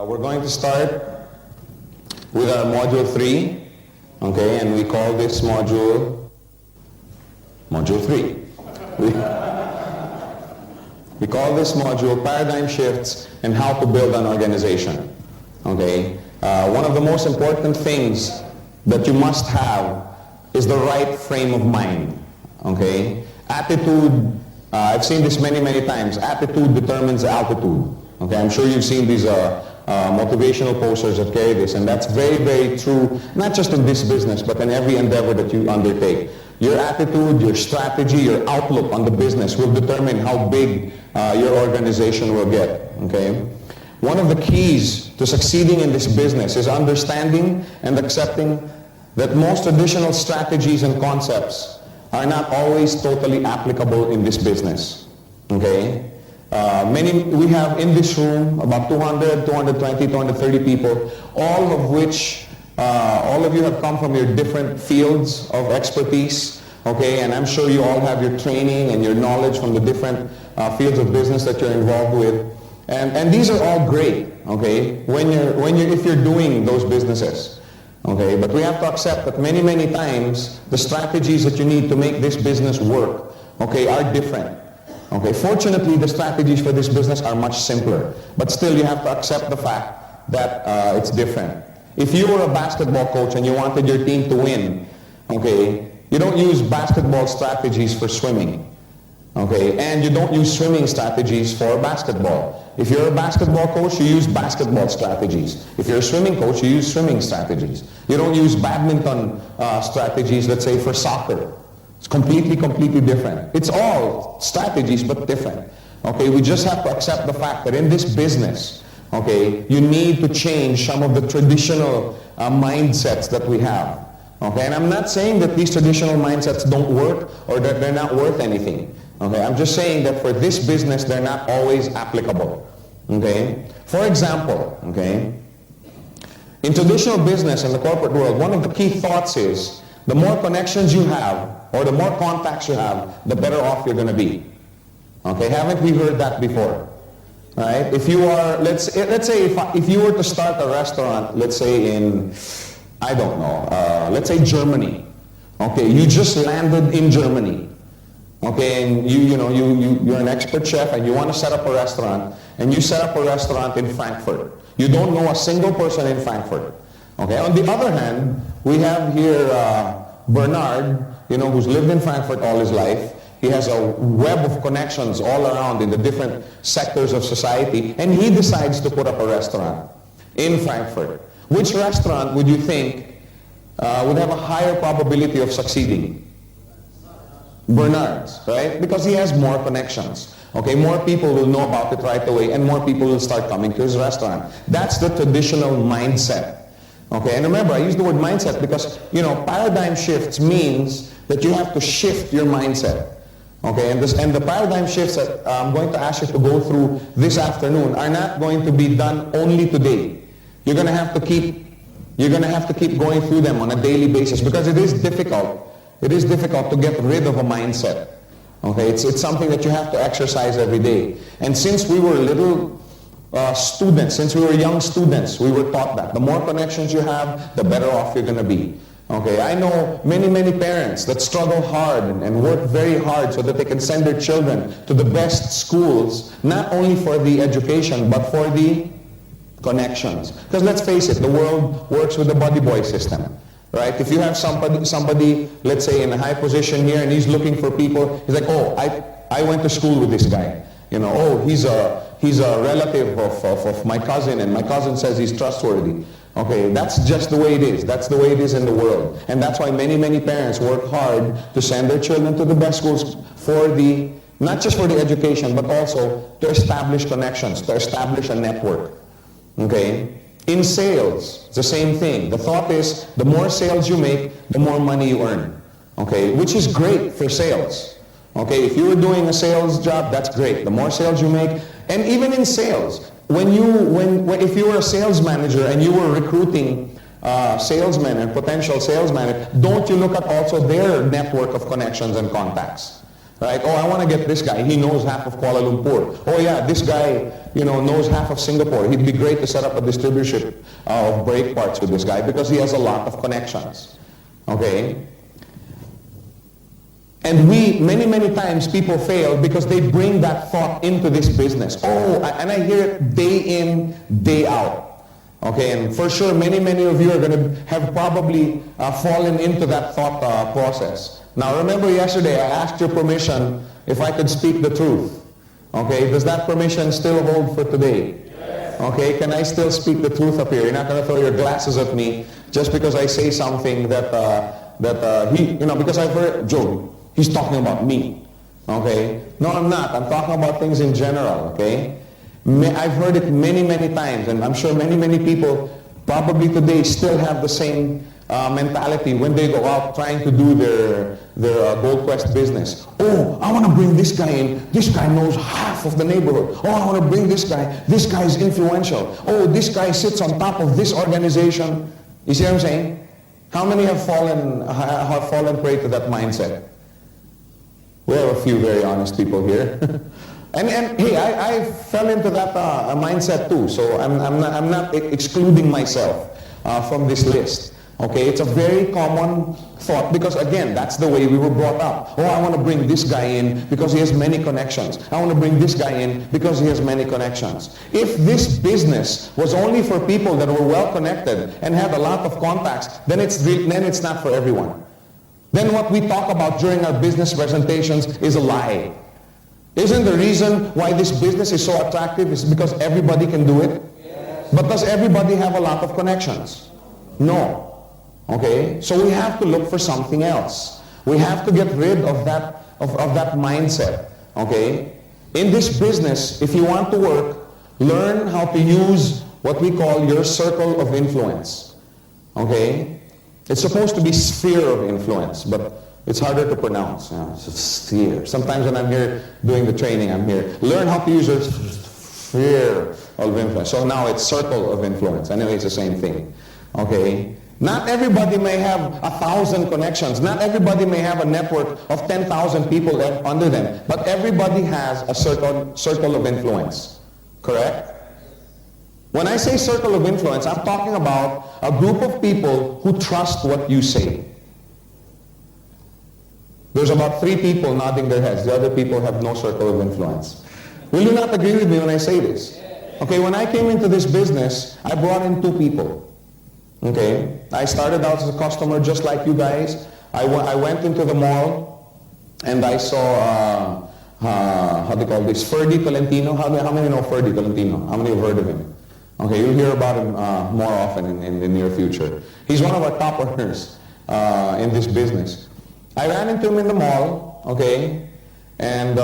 We're going to start with our module 3, okay, and we call this module 3. We call this module Paradigm Shifts and How to Build an Organization, okay. One of the most important things that you must have is the right frame of mind, okay. Attitude, I've seen this many times, attitude determines altitude. Okay, I'm sure you've seen these motivational posters that carry this, and that's very true, not just in this business, but in every endeavor that you undertake. Your attitude, your strategy, your outlook on the business will determine how big your organization will get, okay? One of the keys to succeeding in this business is understanding and accepting that most traditional strategies and concepts are not always totally applicable in this business, okay? We have in this room about 200, 220, 230 people, all of which, all of you have come from your different fields of expertise, okay, and I'm sure you all have your training and your knowledge from the different fields of business that you're involved with, and these are all great, okay, if you're doing those businesses, okay, but we have to accept that many times the strategies that you need to make this business work, okay, are different. Okay, fortunately, the strategies for this business are much simpler, but still you have to accept the fact that it's different. If you were a basketball coach and you wanted your team to win, okay, you don't use basketball strategies for swimming, okay, and you don't use swimming strategies for basketball. If you're a basketball coach, you use basketball strategies. If you're a swimming coach, you use swimming strategies. You don't use badminton strategies, let's say, for soccer. It's completely different. It's all strategies, but different. Okay, we just have to accept the fact that in this business, okay, you need to change some of the traditional mindsets that we have. Okay, and I'm not saying that these traditional mindsets don't work or that they're not worth anything. Okay, I'm just saying that for this business, they're not always applicable. Okay, for example, okay, in traditional business in the corporate world, one of the key thoughts is the more connections you have, or the more contacts you have, the better off you're going to be. Okay, haven't we heard that before? Right? If you are, let's say if you were to start a restaurant, let's say in, I don't know, let's say Germany. Okay, you just landed in Germany. Okay, and you're an expert chef and you want to set up a restaurant, and you set up a restaurant in Frankfurt. You don't know a single person in Frankfurt. Okay, on the other hand, we have here Bernard, who's lived in Frankfurt all his life. He has a web of connections all around in the different sectors of society, and he decides to put up a restaurant in Frankfurt. Which restaurant would you think would have a higher probability of succeeding? Bernard's, right? Because he has more connections. Okay, more people will know about it right away, and more people will start coming to his restaurant. That's the traditional mindset. Okay, and remember, I use the word mindset because, paradigm shifts means that you have to shift your mindset. Okay, and the paradigm shifts that I'm going to ask you to go through this afternoon are not going to be done only today. You're going to have to keep going through them on a daily basis because it is difficult. It is difficult to get rid of a mindset. Okay, it's something that you have to exercise every day. And since we were little students, since we were young students, we were taught that the more connections you have, the better off you're going to be. Okay, I know many parents that struggle hard and work very hard so that they can send their children to the best schools, not only for the education, but for the connections. Because let's face it, the world works with the buddy boy system. Right? If you have somebody, let's say in a high position here, and he's looking for people, he's like, oh, I went to school with this guy. Oh, he's a relative of my cousin, and my cousin says he's trustworthy. Okay, that's just the way it is. That's the way it is in the world. And that's why many parents work hard to send their children to the best schools not just for the education, but also to establish connections, to establish a network. Okay? In sales, it's the same thing. The thought is, the more sales you make, the more money you earn. Okay, which is great for sales. Okay, if you were doing a sales job, that's great. The more sales you make, and even in sales, if you were a sales manager and you were recruiting salesmen and potential salesmen, don't you look at also their network of connections and contacts? Right? Oh, I want to get this guy. He knows half of Kuala Lumpur. Oh yeah, this guy, knows half of Singapore. He'd be great to set up a distributorship of brake parts with this guy because he has a lot of connections. Okay? And many times people fail because they bring that thought into this business. Oh, and I hear it day in, day out. Okay, and for sure many of you are going to have probably fallen into that thought process. Now remember yesterday I asked your permission if I could speak the truth. Okay, does that permission still hold for today? Yes. Okay, can I still speak the truth up here? You're not going to throw your glasses at me just because I say something because I've heard, Joe, he's talking about me. Okay, no I'm not. I'm talking about things in general. Okay, I've heard it many times, and I'm sure many people probably today still have the same mentality when they go out trying to do their Gold Quest business. Oh, I want to bring this guy in. This guy knows half of the neighborhood. Oh, I want to bring this guy. This guy is influential. Oh, this guy sits on top of this organization. You see what I'm saying? How many have fallen prey to that mindset? We have a few very honest people here. And hey, I fell into that mindset too. So I'm not excluding myself from this list. Okay, it's a very common thought because again, that's the way we were brought up. Oh, I want to bring this guy in because he has many connections. I want to bring this guy in because he has many connections. If this business was only for people that were well connected and had a lot of contacts, then it's not for everyone. Then what we talk about during our business presentations is a lie. Isn't the reason why this business is so attractive is because everybody can do it? Yes. But does everybody have a lot of connections? No. Okay? So we have to look for something else. We have to get rid of that mindset. Okay? In this business, if you want to work, learn how to use what we call your circle of influence. Okay? It's supposed to be sphere of influence, but it's harder to pronounce. It's a sphere. Sometimes when I'm here doing the training, I'm here. Learn how to use your sphere of influence. So now it's circle of influence. Anyway, it's the same thing. Okay? Not everybody may have 1,000 connections. Not everybody may have a network of 10,000 people under them. But everybody has a circle of influence. Correct? When I say circle of influence, I'm talking about a group of people who trust what you say. There's about 3 people nodding their heads. The other people have no circle of influence. Will you not agree with me when I say this? Okay, when I came into this business, I brought in 2 people. Okay, I started out as a customer just like you guys. I went into the mall and I saw, how do you call this, Ferdy Tolentino. How many know Ferdy Tolentino? How many have heard of him? Okay, you'll hear about him more often in the near future. He's one of our top earners in this business. I ran into him in the mall, okay, and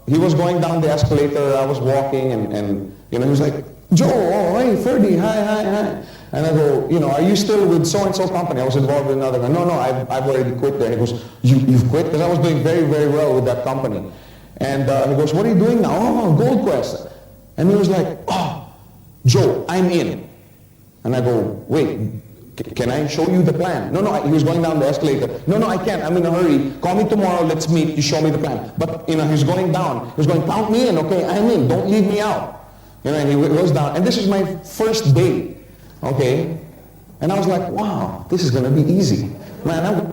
he was going down the escalator. I was walking and he was like, Joe, oh, hey, Ferdy, hi. And I go, are you still with so-and-so company? I was involved with another guy. No, I've already quit there. And he goes, you've quit? Because I was doing very, very well with that company. And he goes, what are you doing now? Oh, Gold Quest. And he was like, oh, Joe, I'm in. And I go, wait, can I show you the plan? No, he was going down the escalator. No, I can't. I'm in a hurry. Call me tomorrow. Let's meet. You show me the plan. But, he's going down. He was going, count me in, okay? I'm in. Don't leave me out. And he goes down. And this is my first day. Okay? And I was like, wow, this is going to be easy. Man, I'm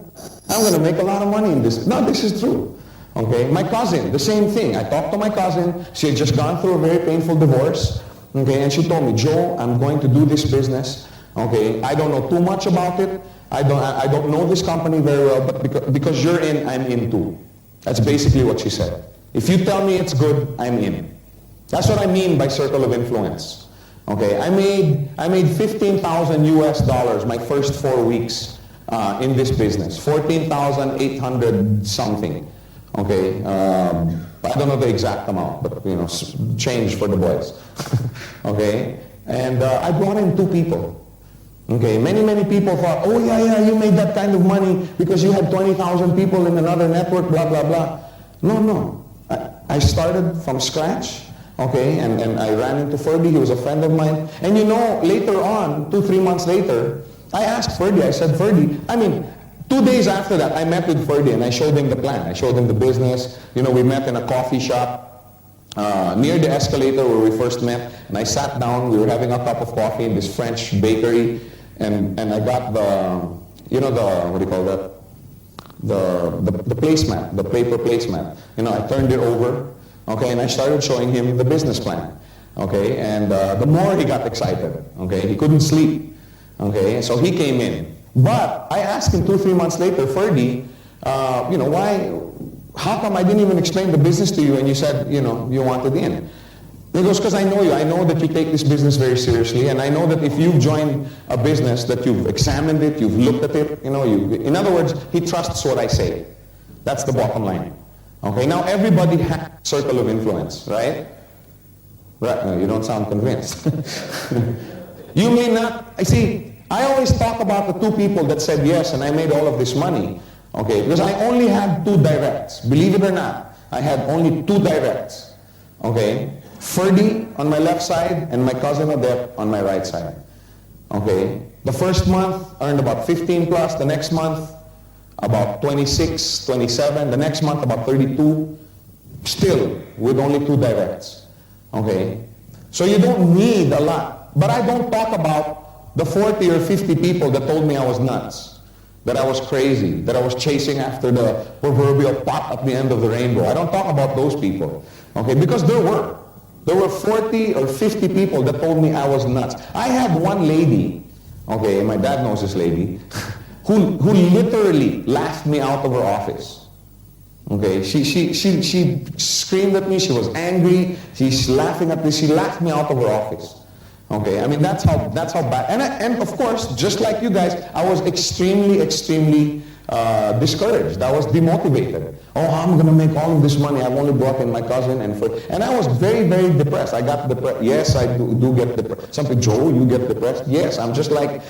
going to make a lot of money in this. No, this is true. Okay? My cousin, the same thing. I talked to my cousin. She had just gone through a very painful divorce. Okay? And she told me, Joe, I'm going to do this business. Okay? I don't know too much about it. I don't know this company very well, but because you're in, I'm in too. That's basically what she said. If you tell me it's good, I'm in. That's what I mean by circle of influence. Okay, I made 15,000 US dollars my first 4 weeks in this business. 14,800 something. Okay, I don't know the exact amount, but change for the boys. Okay, and I brought in 2 people. Okay, many people thought, oh yeah, you made that kind of money because you had 20,000 people in another network, blah blah blah. No, I started from scratch. Okay, and I ran into Ferdy. He was a friend of mine. And later on, 2-3 months later, I asked Ferdy, I said, Ferdy, 2 2 days after that, I met with Ferdy and I showed him the plan. I showed him the business. You know, we met in a coffee shop near the escalator where we first met. And I sat down. We were having a cup of coffee in this French bakery. And I got the, you know, the, what do you call that? The placemat, the paper placemat. You know, I turned it over, okay, and I started showing him the business plan, okay, and the more he got excited, okay, he couldn't sleep, okay, so he came in. But I asked him 2-3 months later, Ferdy, you know, how come I didn't even explain the business to you and you said, you know, you wanted in? He goes, because I know you. I know that you take this business very seriously, and I know that if you've joined a business, that you've examined it, you've looked at it, you know, in other words, he trusts what I say. That's the bottom line. Okay, now everybody has a circle of influence, right? Right, you don't sound convinced. You may not, I see, I always talk about the 2 people that said yes and I made all of this money, okay, because I only had 2 directs. Believe it or not, I had only 2 directs, okay? Ferdy on my left side and my cousin Odette on my right side. Okay? The first month earned about 15 plus, the next month about 26, 27, the next month about 32, still with only 2 directs. Okay? So you don't need a lot. But I don't talk about the 40 or 50 people that told me I was nuts, that I was crazy, that I was chasing after the proverbial pot at the end of the rainbow. I don't talk about those people. Okay? Because there were 40 or 50 people that told me I was nuts. I had one lady, okay, my dad knows this lady, who literally laughed me out of her office. Okay, she screamed at me, she was angry, she's laughing at me, she laughed me out of her office. Okay, I mean, that's how bad. And of course, just like you guys, I was extremely discouraged. I was demotivated. Oh, I'm going to make all of this money. I've only brought in my cousin and I was very, very depressed. I got depressed. Yes, I do get depressed. Something, Joe, you get depressed? Yes, I'm just like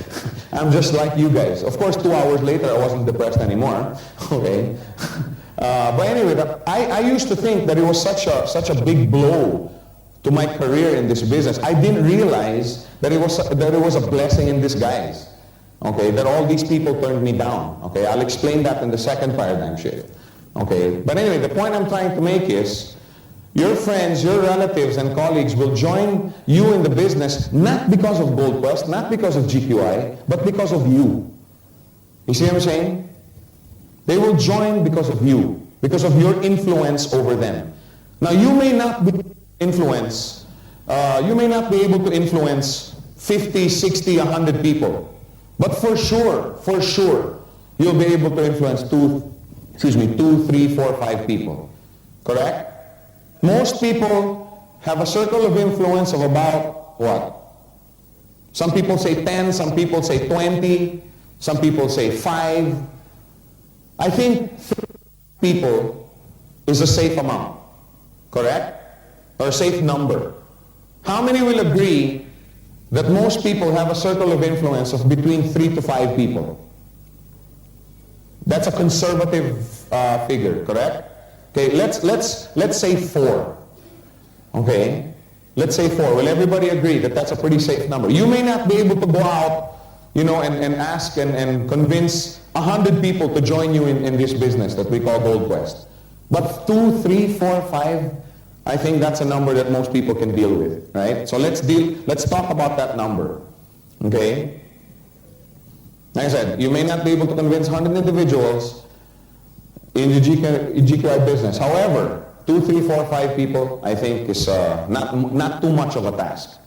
you guys. Of course, 2 hours later, I wasn't depressed anymore. Okay. But anyway, I used to think that it was such a big blow to my career in this business. I didn't realize that it was a blessing in disguise. Okay, that all these people turned me down. Okay, I'll explain that in the second paradigm shift. Okay, but anyway, the point I'm trying to make is, your friends, your relatives and colleagues will join you in the business not because of Gold Quest, not because of GQI, but because of you. You see what I'm saying? They will join because of you, because of your influence over them. Now, you may not be able to influence 50, 60, 100 people. But for sure, you'll be able to influence 2, 3, 4, 5 people. Correct? Most people have a circle of influence of about what? Some people say 10, some people say 20, some people say 5. I think 3 people is a safe amount. Correct? Or a safe number. How many will agree that most people have a circle of influence of between 3 to 5 people? That's a conservative figure, correct? Okay, let's say 4. Okay, let's say 4. Will everybody agree that that's a pretty safe number? You may not be able to go out, you know, and ask and convince 100 people to join you in this business that we call Gold Quest. But 2, 3, 4, 5, I think that's a number that most people can deal with, right? So let's talk about that number, okay? Like I said, you may not be able to convince 100 individuals in the GQI business. However, 2, 3, 4, 5 people, I think is not too much of a task,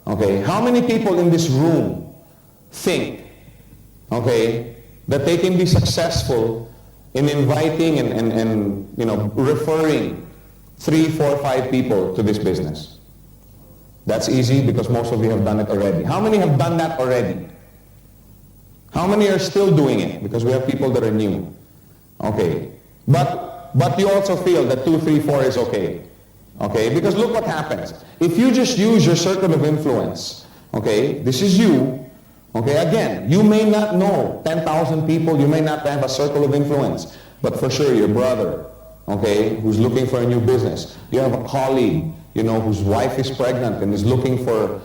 okay? How many people in this room think, okay, that they can be successful in inviting and you know, referring 3, 4, 5 people to this business? That's easy because most of you have done it already. How many have done that already? How many are still doing it? Because we have people that are new. Okay. But you also feel that 2, 3, 4 is okay. Okay? Because look what happens. If you just use your circle of influence, okay, this is you, okay, again, you may not know 10,000 people, you may not have a circle of influence, but for sure your brother, okay, who's looking for a new business. You have a colleague, you know, whose wife is pregnant and is looking for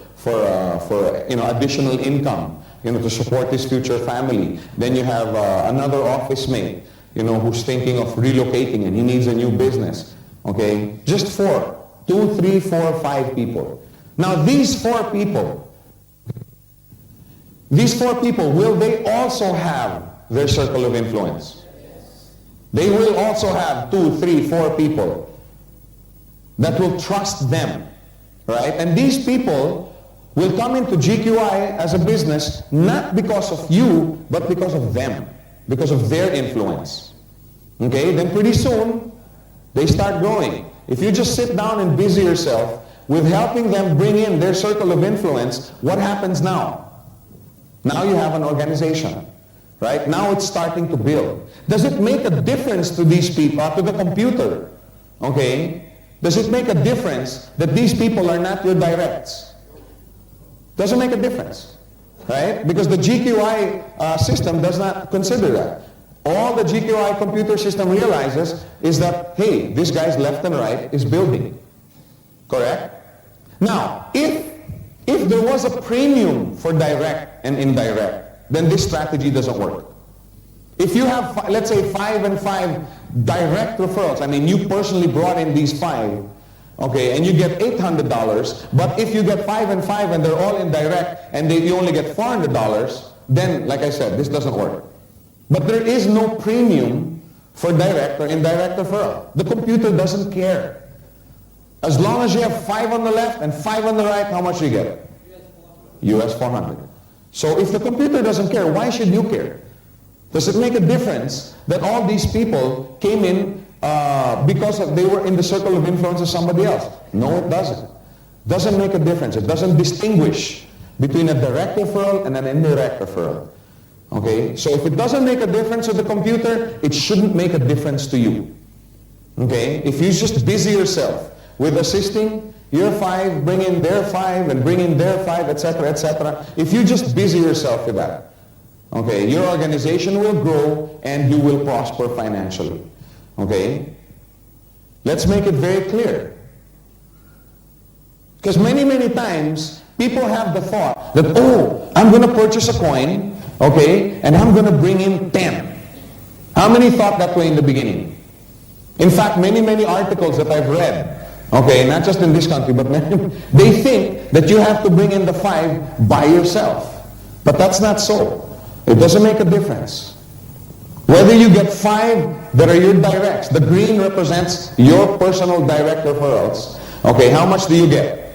you know, additional income. to support his future family. Then you have another office mate, who's thinking of relocating and he needs a new business. Okay? Just 4. 2, 3, 4, 5 people. Now these 4 people, will they also have their circle of influence? They will also have 2, 3, 4 people that will trust them, right? And these people will come into GQI as a business not because of you, but because of them, because of their influence. Okay? Then pretty soon, they start growing. If you just sit down and busy yourself with helping them bring in their circle of influence, what happens now? Now you have an organization, right? Now it's starting to build. Does it make a difference to these people, to the computer? Okay? Does it make a difference that these people are not your directs? Doesn't make a difference, right? Because the GQI system does not consider that. All the GQI computer system realizes is that, hey, this guy's left and right is building. Correct? Now, if there was a premium for direct and indirect, then this strategy doesn't work. If you have, let's say, 5 and 5 direct referrals, I mean, you personally brought in these 5, okay, and you get $800, but if you get 5 and 5 and they're all indirect and you only get $400, then, like I said, this doesn't work. But there is no premium for direct or indirect referral. The computer doesn't care. As long as you have 5 on the left and 5 on the right, how much do you get? US 400. So if the computer doesn't care, why should you care? Does it make a difference that all these people came in because they were in the circle of influence of somebody else? No, it doesn't. Doesn't make a difference. It doesn't distinguish between a direct referral and an indirect referral. Okay? So if it doesn't make a difference to the computer, it shouldn't make a difference to you. Okay? If you just busy yourself with assisting your 5, bring in their 5, and bring in their 5, etc., etc., if you just busy yourself with that, okay, your organization will grow and you will prosper financially. Okay? Let's make it very clear. Because many, many times, people have the thought that, oh, I'm going to purchase a coin, okay, and I'm going to bring in 10. How many thought that way in the beginning? In fact, many, many articles that I've read, okay, not just in this country, but many, they think that you have to bring in the 5 by yourself. But that's not so. It doesn't make a difference. Whether you get 5 that are your directs, the green represents your personal direct referrals. Okay, how much do you get?